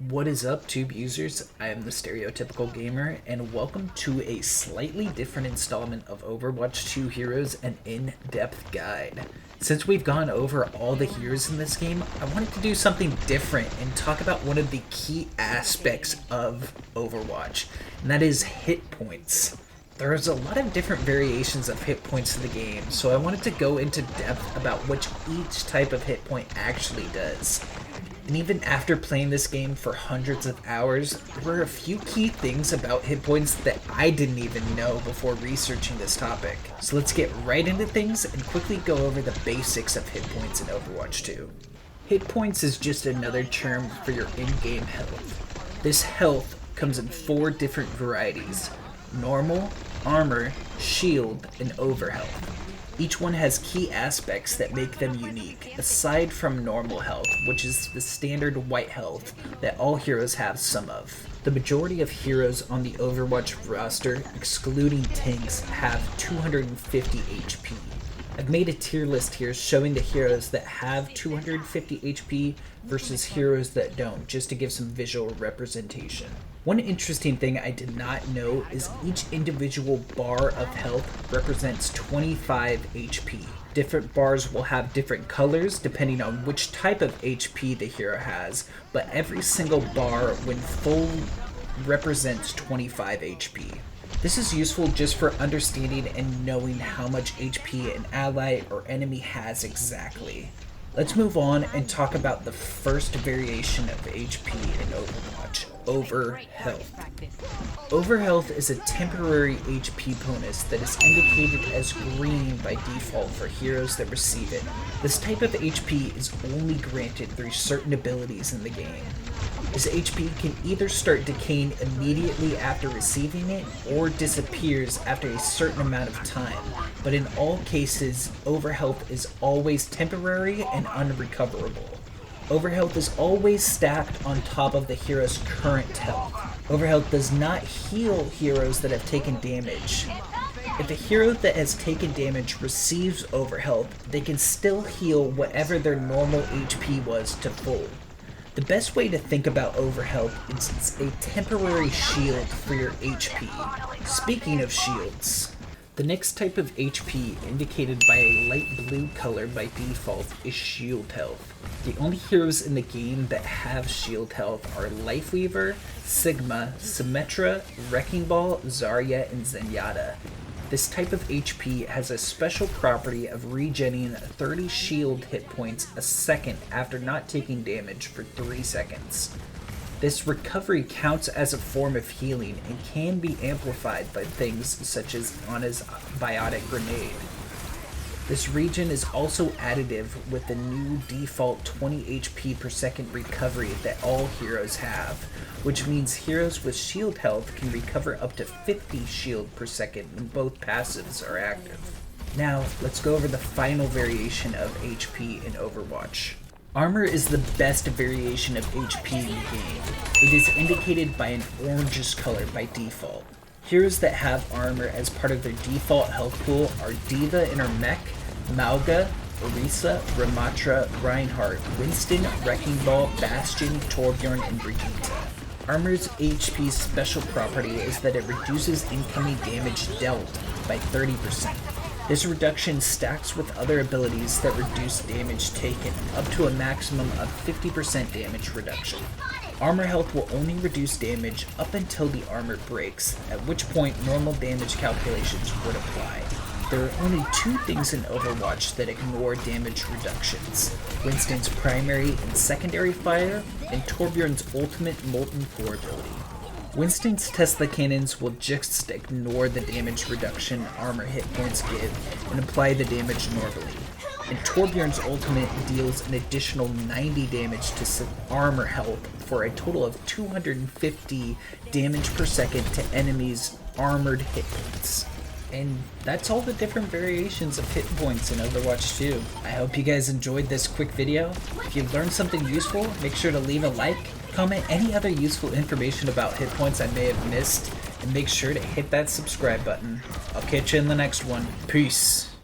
What is up, Tube users? I am the Stereotypical Gamer, and welcome to a slightly different installment of Overwatch 2 Heroes, an in-depth guide. Since we've gone over all the heroes in this game, I wanted to do something different and talk about one of the key aspects of Overwatch, and that is hit points. There's a lot of different variations of hit points in the game, so I wanted to go into depth about what each type of hit point actually does. And even after playing this game for hundreds of hours, there were a few key things about hit points that I didn't even know before researching this topic. So let's get right into things and quickly go over the basics of hit points in Overwatch 2. Hit points is just another term for your in-game health. This health comes in 4 different varieties: normal, armor, shield, and overhealth. Each one has key aspects that make them unique, aside from normal health, which is the standard white health that all heroes have some of. The majority of heroes on the Overwatch roster, excluding tanks, have 250 HP. I've made a tier list here showing the heroes that have 250 HP versus heroes that don't, just to give some visual representation. One interesting thing I did not know is each individual bar of health represents 25 HP. Different bars will have different colors depending on which type of HP the hero has, but every single bar when full represents 25 HP. This is useful just for understanding and knowing how much HP an ally or enemy has exactly. Let's move on and talk about the first variation of HP in Overwatch, Overhealth. Overhealth is a temporary HP bonus that is indicated as green by default for heroes that receive it. This type of HP is only granted through certain abilities in the game. This HP can either start decaying immediately after receiving it or disappears after a certain amount of time, but in all cases, overhealth is always temporary and unrecoverable. Overhealth is always stacked on top of the hero's current health. Overhealth does not heal heroes that have taken damage. If a hero that has taken damage receives overhealth, they can still heal whatever their normal HP was to full. The best way to think about overhealth is it's a temporary shield for your HP. Speaking of shields, the next type of HP indicated by a light blue color by default is shield health. The only heroes in the game that have shield health are Lifeweaver, Sigma, Symmetra, Wrecking Ball, Zarya, and Zenyatta. This type of HP has a special property of regenerating 30 shield hit points a second after not taking damage for 3 seconds. This recovery counts as a form of healing and can be amplified by things such as Ana's Biotic Grenade. This regen is also additive with the new default 20 HP per second recovery that all heroes have, which means heroes with shield health can recover up to 50 shield per second when both passives are active. Now, let's go over the final variation of HP in Overwatch. Armor is the best variation of HP in the game. It is indicated by an orangish color by default. Heroes that have armor as part of their default health pool are D.Va in her mech, Mauga, Orisa, Ramatra, Reinhardt, Winston, Wrecking Ball, Bastion, Torbjorn, and Brigitte. Armor's HP special property is that it reduces incoming damage dealt by 30%. This reduction stacks with other abilities that reduce damage taken, up to a maximum of 50% damage reduction. Armor health will only reduce damage up until the armor breaks, at which point normal damage calculations would apply. There are only 2 things in Overwatch that ignore damage reductions: Winston's primary and secondary fire, and Torbjorn's ultimate Molten Core ability. Winston's Tesla cannons will just ignore the damage reduction armor hit points give and apply the damage normally. And Torbjorn's ultimate deals an additional 90 damage to armor health for a total of 250 damage per second to enemies' armored hit points. And that's all the different variations of hit points in Overwatch 2. I hope you guys enjoyed this quick video. If you learned something useful, make sure to leave a like, comment any other useful information about hit points I may have missed, and make sure to hit that subscribe button. I'll catch you in the next one. Peace.